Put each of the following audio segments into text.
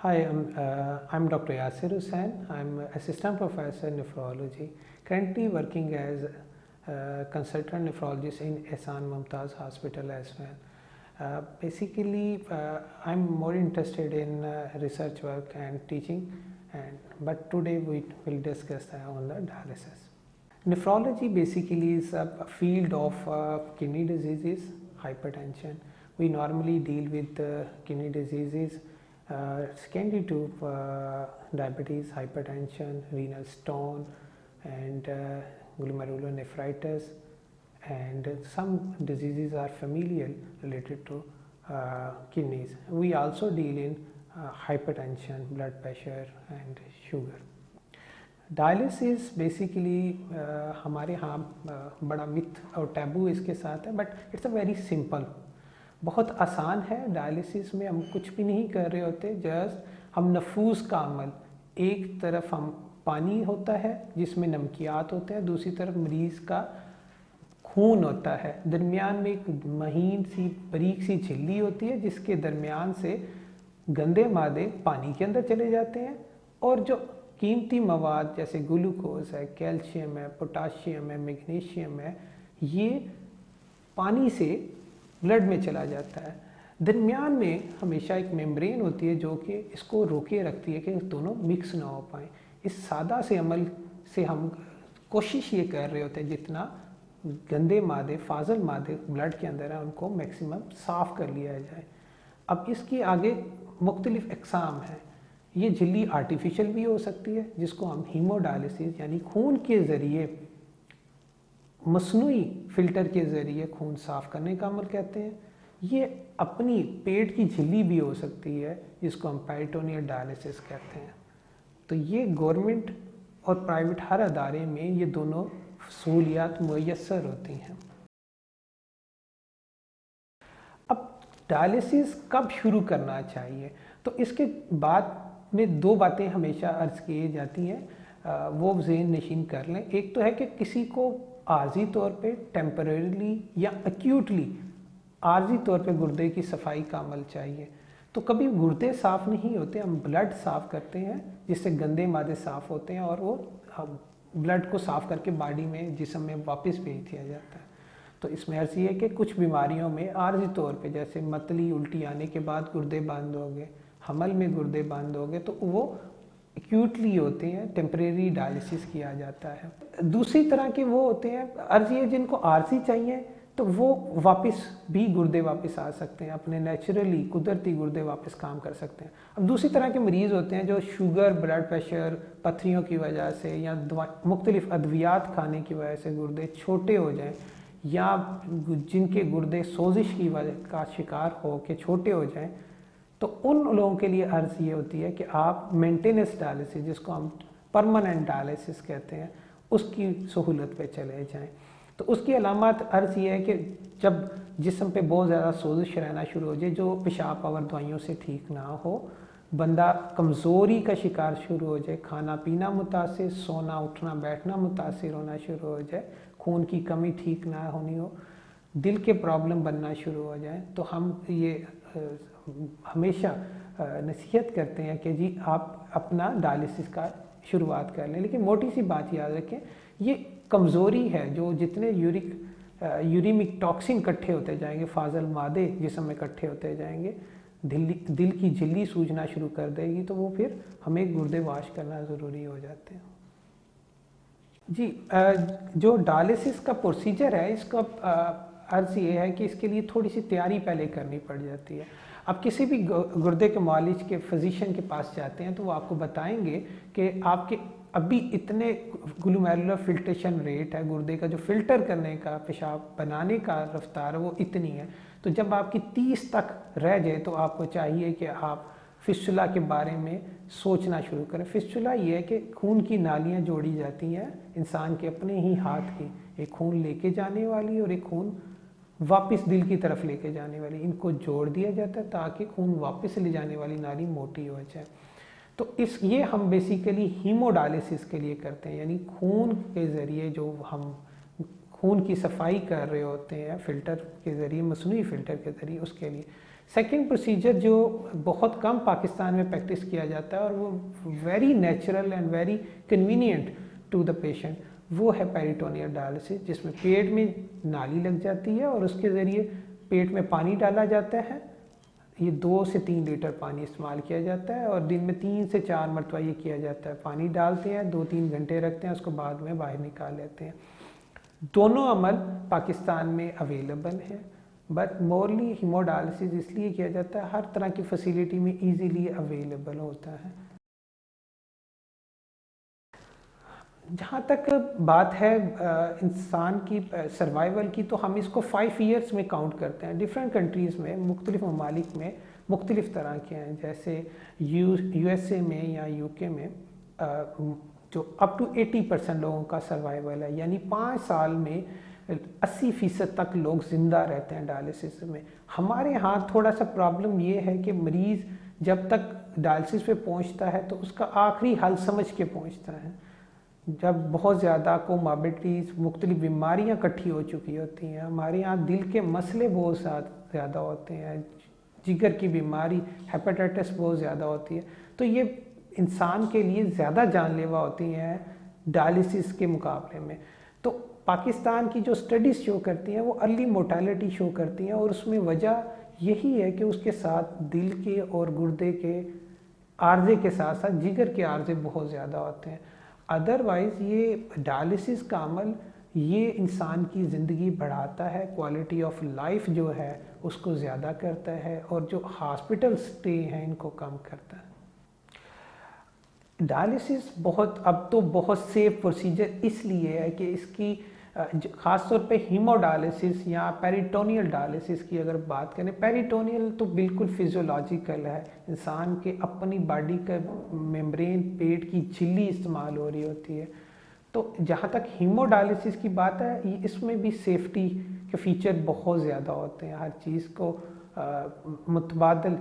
Hi, I'm Dr. Yasir Hussain. I'm Assistant Professor in Nephrology, currently working as a consultant nephrologist in Ehsan Mumtaz Hospital as well. I'm more interested in research work and teaching, but today we will discuss on the dialysis. Nephrology basically is a field of kidney diseases, hypertension. We normally deal with kidney diseases secondary to diabetes, hypertension, renal stone, and glomerulonephritis, and some diseases are familial related to kidneys. We also deal in hypertension, blood pressure, and sugar. Dialysis basically हमारे यहाँ बड़ा myth और taboo इसके साथ है, but it's a very simple, बहुत आसान है। डायलिसिस में हम कुछ भी नहीं कर रहे होते, जस्ट हम नफूस का अमल, एक तरफ हम पानी होता है जिसमें नमकियात होते हैं, दूसरी तरफ मरीज़ का खून होता है, दरमियान में एक महीन सी बारीक सी झिल्ली होती है जिसके दरमियान से गंदे मादे पानी के अंदर चले जाते हैं, और जो कीमती मवाद जैसे ग्लूकोज है, कैल्शियम है, पोटाशियम है, मैग्नीशियम है, ये पानी से ब्लड में चला जाता है। दरमियान में हमेशा एक मेम्ब्रेन होती है जो कि इसको रोके रखती है कि दोनों मिक्स ना हो पाए। इस सादा से अमल से हम कोशिश ये कर रहे होते हैं जितना गंदे मादे, फाजल मादे ब्लड के अंदर है उनको मैक्सिमम साफ़ कर लिया जाए। अब इसकी आगे मुख्तलिफ अक़साम हैं। ये झिल्ली आर्टिफिशियल भी हो सकती है जिसको हम हीमोडायलिसिस यानी खून के ज़रिए, मसनूई फ़िल्टर के ज़रिए खून साफ़ करने का अमल कहते हैं। ये अपनी पेट की झिल्ली भी हो सकती है जिसको हम पेरिटोनियल डायलिसिस कहते हैं। तो ये गवर्नमेंट और प्राइवेट हर अदारे में ये दोनों सहूलियात मुयस्सर होती हैं। अब डायलिसिस कब शुरू करना चाहिए, तो इसके बाद में दो बातें हमेशा अर्ज़ की जाती हैं, वो ज़हन नशीन कर लें। एक तो है कि किसी को आर्जी तौर पे टेम्परेरीली या एक्यूटली आर्जी तौर पे गुर्दे की सफाई का अमल चाहिए। तो कभी गुर्दे साफ़ नहीं होते, हम ब्लड साफ़ करते हैं जिससे गंदे मादे साफ़ होते हैं और वो ब्लड को साफ़ करके बॉडी में, जिस्म में वापस भेज दिया जाता है। तो इसमें अर्ज़ ये है कि कुछ बीमारियों में आर्जी तौर पे, जैसे मतली उल्टी आने के बाद गुर्दे बंद हो गए, हमल में गुर्दे बंद हो गए, तो वो एक्यूटली होते हैं, टेम्परेरी डायलिसिस किया जाता है। दूसरी तरह के वो होते हैं अर्ज़ ये जिनको आर्जी चाहिए, तो वो वापस भी गुर्दे वापस आ सकते हैं, अपने नेचुरली कुदरती गुर्दे वापस काम कर सकते हैं। अब दूसरी तरह के मरीज़ होते हैं जो शुगर, ब्लड प्रेशर, पथरियों की वजह से या मुख्तलिफ अद्वियात खाने की वजह से गुर्दे छोटे हो जाएं, या जिनके गुर्दे सोजिश की वजह का शिकार हो के छोटे हो जाएं, तो उन लोगों के लिए अर्ज़ ये होती है कि आप मेंटेनेंस डायलिसिस, जिसको हम परमानेंट डायलिसिस कहते हैं, उसकी सहूलत पे चले जाएं। तो उसकी अलामत अर्ज़ ये है कि जब जिस्म पे बहुत ज़्यादा सोजिश रहना शुरू हो जाए, जो पेशाब पावर दवाइयों से ठीक ना हो, बंदा कमज़ोरी का शिकार शुरू हो जाए, खाना पीना मुतासिर, सोना उठना बैठना मुतासिर होना शुरू हो जाए, खून की कमी ठीक ना होनी हो, दिल के प्रॉब्लम बनना शुरू हो जाए, तो हम ये हमेशा नसीहत करते हैं कि जी आप अपना डायलिसिस का शुरुआत कर लें। लेकिन मोटी सी बात याद रखें, ये कमज़ोरी है, जो जितने यूरिमिक टॉक्सिन इकट्ठे होते जाएंगे, फाजल मादे जिस्म में इकट्ठे होते जाएंगे, दिल की झिल्ली सूजना शुरू कर देगी, तो वो फिर हमें गुर्दे वाश करना ज़रूरी हो जाते हैं। जी, जो डायलिसिस का प्रोसीजर है, इसका अर्ज़ ये है कि इसके लिए थोड़ी सी तैयारी पहले करनी पड़ जाती है। आप किसी भी गुर्दे के मालिज के फिजिशियन के पास जाते हैं तो वो आपको बताएंगे कि आपके अभी इतने ग्लोमेरुलर फिल्ट्रेशन रेट है, गुर्दे का जो फ़िल्टर करने का, पेशाब बनाने का रफ्तार है, वो इतनी है। तो जब आपकी 30 तक रह जाए तो आपको चाहिए कि आप फिस्टुला के बारे में सोचना शुरू करें। फिस्टुला ये है कि खून की नालियाँ जोड़ी जाती हैं इंसान के अपने ही हाथ की, एक खून लेके जाने वाली और एक खून वापस दिल की तरफ लेके जाने वाली, इनको जोड़ दिया जाता है ताकि खून वापस ले जाने वाली नाली मोटी हो जाए। तो ये हम बेसिकली हीमोडायलिसिस के लिए करते हैं, यानी खून के ज़रिए जो हम खून की सफाई कर रहे होते हैं फ़िल्टर के ज़रिए, मसनूई फ़िल्टर के ज़रिए, उसके लिए। सेकंड प्रोसीजर जो बहुत कम पाकिस्तान में प्रैक्टिस किया जाता है और वो very natural and very convenient to the patient, वो है पेरिटोनियल डायलिसिस, जिसमें पेट में नाली लग जाती है और उसके ज़रिए पेट में पानी डाला जाता है। ये 2 से 3 लीटर पानी इस्तेमाल किया जाता है और दिन में 3 से 4 मरतबा ये किया जाता है। पानी डालते हैं, 2-3 घंटे रखते हैं, उसको बाद में बाहर निकाल लेते हैं। दोनों अमल पाकिस्तान में अवेलेबल है, बट मोरली हीमोडायलिसिस इसलिए किया जाता है, हर तरह की फैसिलिटी में इजीली अवेलेबल होता है। जहाँ तक बात है इंसान की सर्वाइवल की, तो हम इसको 5 ईयर्स में काउंट करते हैं। डिफरेंट कंट्रीज़ में, मुख्तलिफ ममालिक में मुख्तलिफ तरह के हैं। जैसे USA में या UK में जो अप टू 80% लोगों का सर्वाइवल है, यानी 5 साल में 80% तक लोग ज़िंदा रहते हैं डायलिसिस में। हमारे यहाँ थोड़ा सा प्रॉब्लम ये है कि मरीज़ जब तक डायलिसिस पे पहुँचता है तो उसका आखिरी हल समझ के पहुँचता है। जब बहुत ज़्यादा कोमॉर्बिडिटीज़, मुख्तलिफ बीमारियाँ इकट्ठी हो चुकी होती हैं, हमारे यहाँ दिल के मसले बहुत ज़्यादा होते हैं, जिगर की बीमारी, हेपेटाइटिस बहुत ज़्यादा होती है, तो ये इंसान के लिए ज़्यादा जानलेवा होती हैं डायलिसिस के मुकाबले में। तो पाकिस्तान की जो स्टडीज़ शो करती हैं वो अर्ली मोर्टेलिटी शो करती हैं, और उसमें वजह यही है कि उसके साथ दिल के और गुर्दे के आर्जे के साथ साथ जिगर के आर्जे बहुत ज़्यादा होते हैं। अदरवाइज़ ये डायलिसिस का अमल ये इंसान की ज़िंदगी बढ़ाता है, क्वालिटी ऑफ लाइफ जो है उसको ज़्यादा करता है, और जो हॉस्पिटल स्टे हैं इनको कम करता है। डायलिसिस अब तो बहुत सेफ प्रोसीजर इसलिए है कि इसकी ख़ास तौर पे हीमोडायलिसिस या पेरिटोनियल डायलिसिस की अगर बात करें, पेरिटोनियल तो बिल्कुल फिजियोलॉजिकल है, इंसान के अपनी बॉडी का मेम्ब्रेन, पेट की झिल्ली इस्तेमाल हो रही होती है। तो जहाँ तक हीमोडायलिसिस की बात है, इसमें भी सेफ्टी के फीचर बहुत ज़्यादा होते हैं। हर चीज़ को मुतबादल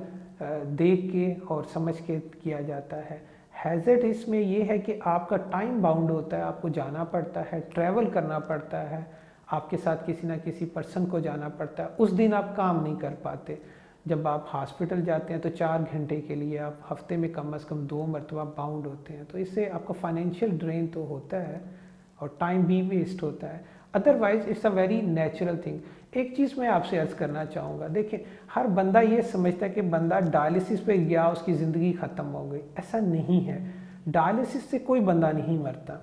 देख के और समझ के किया जाता है। हैज़र्ड इसमें ये है कि आपका टाइम बाउंड होता है, आपको जाना पड़ता है, ट्रैवल करना पड़ता है, आपके साथ किसी ना किसी पर्सन को जाना पड़ता है, उस दिन आप काम नहीं कर पाते। जब आप हॉस्पिटल जाते हैं तो 4 घंटे के लिए आप हफ्ते में कम से कम 2 मरतबा बाउंड होते हैं, तो इससे आपका फाइनेंशियल ड्रेन तो होता है और टाइम भी वेस्ट होता है। Otherwise it's a very natural thing. एक चीज़ मैं आपसे अर्ज़ करना चाहूँगा, देखिए हर बंदा ये समझता है कि बंदा डायलिसिस पे गया उसकी ज़िंदगी ख़त्म हो गई, ऐसा नहीं है। डायलिसिस से कोई बंदा नहीं मरता।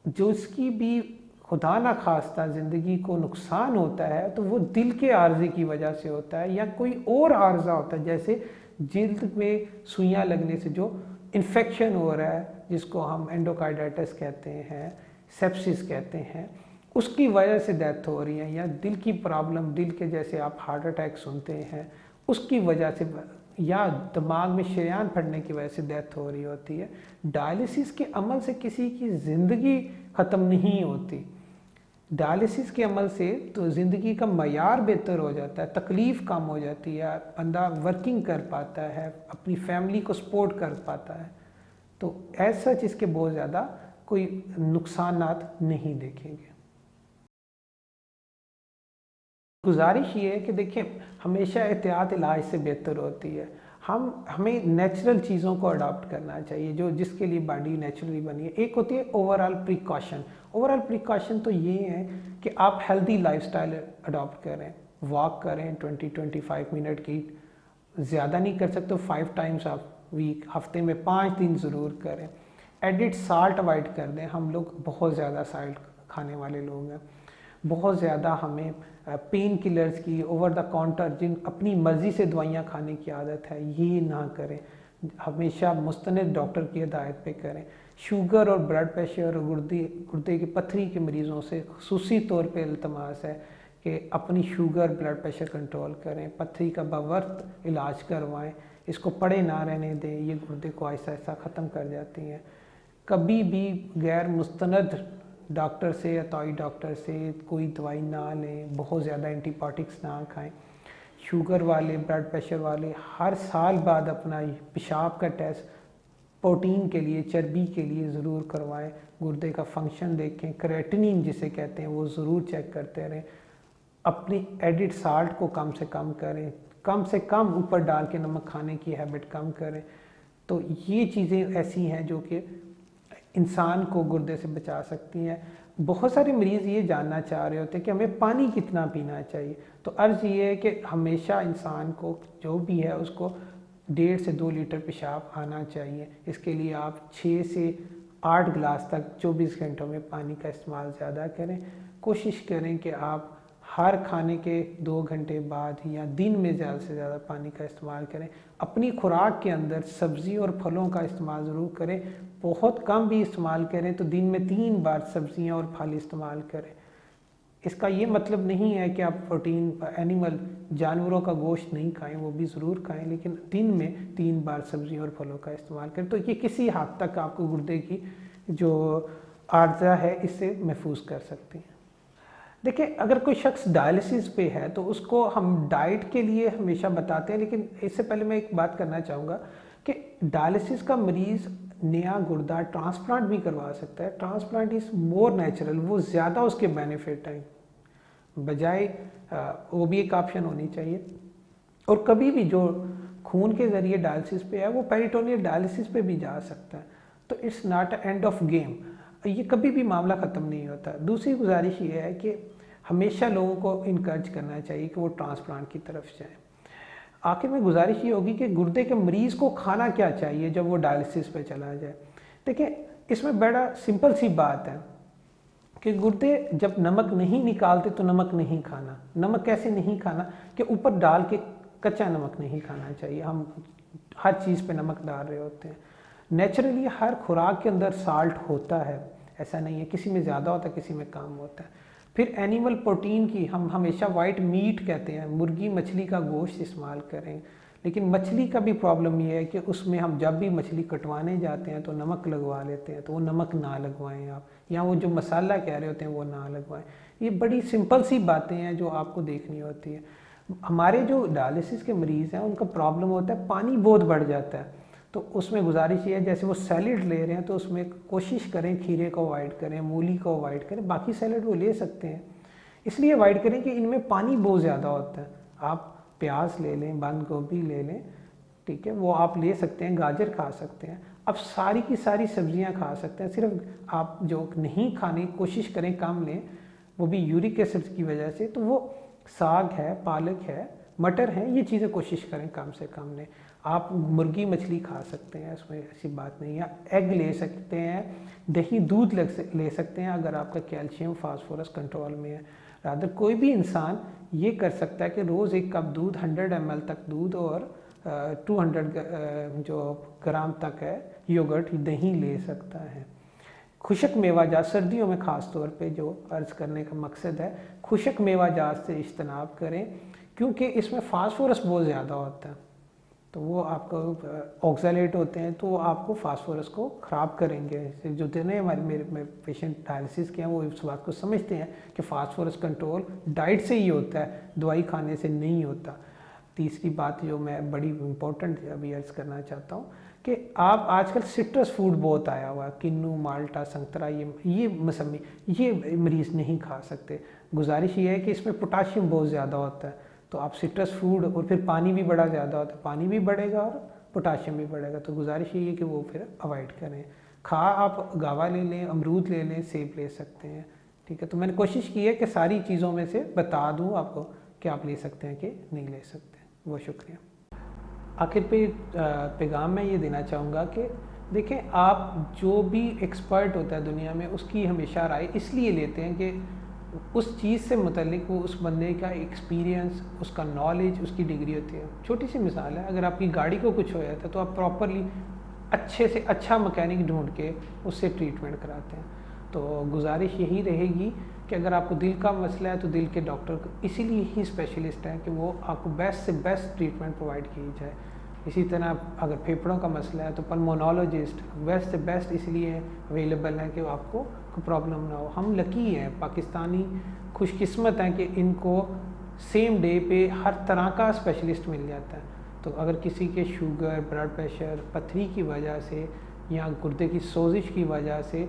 जो इसकी भी खुदा ना खास्ता ज़िंदगी को नुकसान होता है तो वो दिल के आर्जे की वजह से होता है या कोई और आर्जा होता है, जैसे जिल्द में सुइयाँ लगने से जो इन्फेक्शन हो रहा है जिसको हम एंडोकार्डाइटिस कहते हैं, सेप्सिस कहते हैं, उसकी वजह से डेथ हो रही है, या दिल की प्रॉब्लम, दिल के जैसे आप हार्ट अटैक सुनते हैं उसकी वजह से, या दिमाग में शरेयान फटने की वजह से डेथ हो रही होती है। डायलिसिस के अमल से किसी की ज़िंदगी ख़त्म नहीं होती। डायलिसिस के अमल से तो ज़िंदगी का मयार बेहतर हो जाता है, तकलीफ़ कम हो जाती है, बंदा वर्किंग कर पाता है, अपनी फैमिली को सपोर्ट कर पाता है। तो ऐसा इसके बहुत ज़्यादा कोई नुकसानात नहीं देखेंगे। गुजारिश ये है कि देखिए हमेशा एहतियात इलाज से बेहतर होती है। हमें नेचुरल चीज़ों को अडॉप्ट करना चाहिए जो जिसके लिए बॉडी नेचुरली बनी है। एक होती है ओवरऑल प्रिकॉशन। ओवरऑल प्रिकॉशन तो ये है कि आप हेल्दी लाइफस्टाइल अडॉप्ट करें, वॉक करें 20-25 मिनट की, ज़्यादा नहीं कर सकते 5 टाइम्स ऑफ वीक, हफ्ते में 5 दिन ज़रूर करें। एडिड साल्ट अवॉइड कर दें, हम लोग बहुत ज़्यादा साल्ट खाने वाले लोग हैं। बहुत ज़्यादा हमें पेन किलर्स की, ओवर द काउंटर जिन अपनी मर्ज़ी से दवाइयाँ खाने की आदत है, ये ना करें। हमेशा मुस्तनद डॉक्टर की हिदायत पे करें। शुगर और ब्लड प्रेशर और गुर्दे की पथरी के मरीज़ों से खुसूसी तौर पे इल्तमास है कि अपनी शुगर ब्लड प्रेशर कंट्रोल करें, पथरी का बवक्त इलाज करवाएं, इसको पड़े ना रहने दें, ये गुर्दे को आहिस्ता आहिस्ता ख़त्म कर जाती हैं। कभी भी गैर मुस्तनद डॉक्टर से या तोई डॉक्टर से कोई दवाई ना लें, बहुत ज़्यादा एंटीबायोटिक्स ना खाएं। शुगर वाले, ब्लड प्रेशर वाले हर साल बाद अपना पेशाब का टेस्ट प्रोटीन के लिए, चर्बी के लिए ज़रूर करवाएं। गुर्दे का फंक्शन देखें, क्रेटिनिन जिसे कहते हैं वो ज़रूर चेक करते रहें। अपनी एडिड साल्ट को कम से कम करें, कम से कम ऊपर डाल के नमक खाने की हैबिट कम करें। तो ये चीज़ें ऐसी हैं जो कि इंसान को गुर्दे से बचा सकती हैं। बहुत सारे मरीज़ ये जानना चाह रहे होते हैं कि हमें पानी कितना पीना चाहिए। तो अर्ज़ ये है कि हमेशा इंसान को जो भी है उसको 1.5 से 2 लीटर पेशाब आना चाहिए। इसके लिए आप 6 से 8 गिलास तक 24 घंटों में पानी का इस्तेमाल ज़्यादा करें। कोशिश करें कि आप हर खाने के 2 घंटे बाद या दिन में ज़्यादा से ज़्यादा पानी का इस्तेमाल करें। अपनी खुराक के अंदर सब्ज़ी और फलों का इस्तेमाल ज़रूर करें। बहुत कम भी इस्तेमाल करें तो दिन में 3 बार सब्ज़ियाँ और फल इस्तेमाल करें। इसका ये मतलब नहीं है कि आप प्रोटीन एनिमल जानवरों का गोश्त नहीं खाएं, वो भी ज़रूर खाएं, लेकिन दिन में 3 बार सब्ज़ी और फलों का इस्तेमाल करें। तो ये किसी हद तक आपको गुर्दे की जो आर्जा है इससे महफूज कर सकते हैं। देखिए, अगर कोई शख्स डायलिसिस पे है तो उसको हम डाइट के लिए हमेशा बताते हैं, लेकिन इससे पहले मैं एक बात करना चाहूँगा कि डायलिसिस का मरीज़ नया गुर्दा ट्रांसप्लांट भी करवा सकता है। ट्रांसप्लांट इज़ मोर नेचुरल, वो ज़्यादा उसके बेनिफिट हैं बजाय वो भी एक ऑप्शन होनी चाहिए। और कभी भी जो खून के ज़रिए डायलिसिस पे है वो पेरिटोनियल डायलिसिस पे भी जा सकता है। तो it's not end of game, ये कभी भी मामला ख़त्म नहीं होता। दूसरी गुजारिश ये है कि हमेशा लोगों को इनकरेज करना चाहिए कि वो ट्रांसप्लांट की तरफ जाएं। आखिर में गुजारिश ये होगी कि गुर्दे के मरीज़ को खाना क्या चाहिए जब वो डायलिसिस पे चला जाए। देखिए, इसमें बड़ा सिंपल सी बात है कि गुर्दे जब नमक नहीं निकालते तो नमक नहीं खाना। नमक कैसे नहीं खाना कि ऊपर डाल के कच्चा नमक नहीं खाना चाहिए। हम हर चीज़ पे नमक डाल रहे होते हैं। नेचुरली हर खुराक के अंदर साल्ट होता है, ऐसा नहीं है, किसी में ज़्यादा होता है किसी में कम होता है। फिर एनिमल प्रोटीन की हम हमेशा वाइट मीट कहते हैं, मुर्गी मछली का गोश्त इस्तेमाल करें। लेकिन मछली का भी प्रॉब्लम ये है कि उसमें हम जब भी मछली कटवाने जाते हैं तो नमक लगवा लेते हैं, तो वो नमक ना लगवाएं आप, या वो जो मसाला कह रहे होते हैं वो ना लगवाएं। ये बड़ी सिंपल सी बातें हैं जो आपको देखनी होती है। हमारे जो डायलिसिस के मरीज़ हैं उनका प्रॉब्लम होता है पानी बहुत बढ़ जाता है। तो उसमें गुजारिश ये है, जैसे वो सैलेड ले रहे हैं तो उसमें कोशिश करें खीरे को अवॉइड करें, मूली को अवॉइड करें, बाकी सैलेड वो ले सकते हैं। इसलिए अवॉइड करें कि इनमें पानी बहुत ज़्यादा होता है। आप प्याज ले लें, बंद गोभी ले लें, ठीक है, वो आप ले सकते हैं, गाजर खा सकते हैं, अब सारी की सारी सब्जियां खा सकते हैं। सिर्फ आप जो नहीं खाने की कोशिश करें कम लें, वो भी यूरिक एसिड की वजह से। तो वो साग है, पालक है, मटर है, ये चीज़ें कोशिश करें कम से कम लें। आप मुर्गी मछली खा सकते हैं, उसमें ऐसी बात नहीं है। एग ले सकते हैं, दही दूध ले सकते हैं अगर आपका कैल्शियम फास्फोरस कंट्रोल में है। रादर कोई भी इंसान ये कर सकता है कि रोज़ 1 कप दूध, 100 ml तक दूध और 200 जो ग्राम तक है योगर्ट दही ले सकता है। खुशक मेवाजात सर्दियों में ख़ास तौर पे जो अर्ज़ करने का मकसद है, खुशक मेवाजात से इज्तनाब करें क्योंकि इसमें फास्फोरस बहुत ज़्यादा होता है। तो वो आपको ऑक्सैलेट होते हैं तो वो आपको फास्फोरस को ख़राब करेंगे। जो जितने मेरे पेशेंट डायलिसिस के हैं वो इस बात को समझते हैं कि फास्फोरस कंट्रोल डाइट से ही होता है, दवाई खाने से नहीं होता। तीसरी बात जो मैं बड़ी इम्पोर्टेंट अभी अर्ज़ करना चाहता हूँ कि आप आजकल सिट्रस फूड बहुत आया हुआ है, किन्नू, माल्टा, संतरा, ये मौसमी, ये मरीज़ नहीं खा सकते। गुजारिश ये है कि इसमें पोटाशियम बहुत ज़्यादा होता है, तो आप सिट्रस फूड, और फिर पानी भी बड़ा ज़्यादा होता है, पानी भी बढ़ेगा और पोटाशियम भी बढ़ेगा। तो गुजारिश ये है कि वो फिर अवॉइड करें। आप गावा ले लें, अमरूद ले लें, सेब ले सकते हैं, ठीक है। तो मैंने कोशिश की है कि सारी चीज़ों में से बता दूँ आपको कि आप ले सकते हैं कि नहीं ले सकते। बहुत शुक्रिया। आखिर पे पैगाम मैं ये देना चाहूँगा कि देखें, आप जो भी एक्सपर्ट होता है दुनिया में उसकी हमेशा राय इसलिए लेते हैं कि उस चीज़ से मुतल्लिक वो उस बंदे का एक्सपीरियंस, उसका नॉलेज, उसकी डिग्री होती है। छोटी सी मिसाल है, अगर आपकी गाड़ी को कुछ हो जाता है तो आप प्रॉपरली अच्छे से अच्छा मैकेनिक ढूंढ के उससे ट्रीटमेंट कराते हैं। तो गुजारिश यही रहेगी कि अगर आपको दिल का मसला है तो दिल के डॉक्टर इसीलिए ही स्पेशलिस्ट हैं कि वो आपको बेस्ट से बेस्ट ट्रीटमेंट प्रोवाइड की जाए। इसी तरह अगर फेफड़ों का मसला है तो पल्मोनोलॉजिस्ट बेस्ट से बेस्ट इसलिए अवेलेबल है कि आपको कोई प्रॉब्लम ना हो। हम लकी हैं, पाकिस्तानी खुशकिस्मत हैं कि इनको सेम डे पे हर तरह का स्पेशलिस्ट मिल जाता है। तो अगर किसी के शुगर, ब्लड प्रेशर, पथरी की वजह से या गुर्दे की सोजिश की वजह से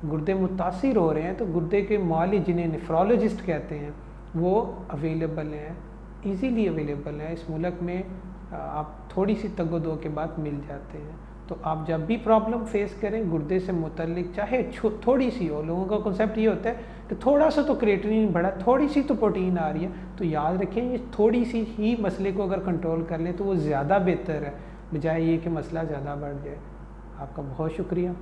गुर्दे मुतासिर हो रहे हैं तो गुर्दे के मालिक, जिन्हें नेफ्रोलॉजिस्ट कहते हैं, वो अवेलेबल हैं इजीली अवेलेबल हैं इस मुल्क में। आप थोड़ी सी तगो-दो के बाद मिल जाते हैं। तो आप जब भी प्रॉब्लम फेस करें गुर्दे से मुतल्लिक, चाहे थोड़ी सी हो, लोगों का कॉन्सेप्ट ये होता है कि थोड़ा सा तो क्रिएटिनिन बढ़ा, थोड़ी सी तो प्रोटीन आ रही है, तो याद रखें ये थोड़ी सी ही मसले को अगर कंट्रोल कर लें तो वो ज़्यादा बेहतर है, बजाय ये कि मसला ज़्यादा बढ़ जाए। आपका बहुत शुक्रिया।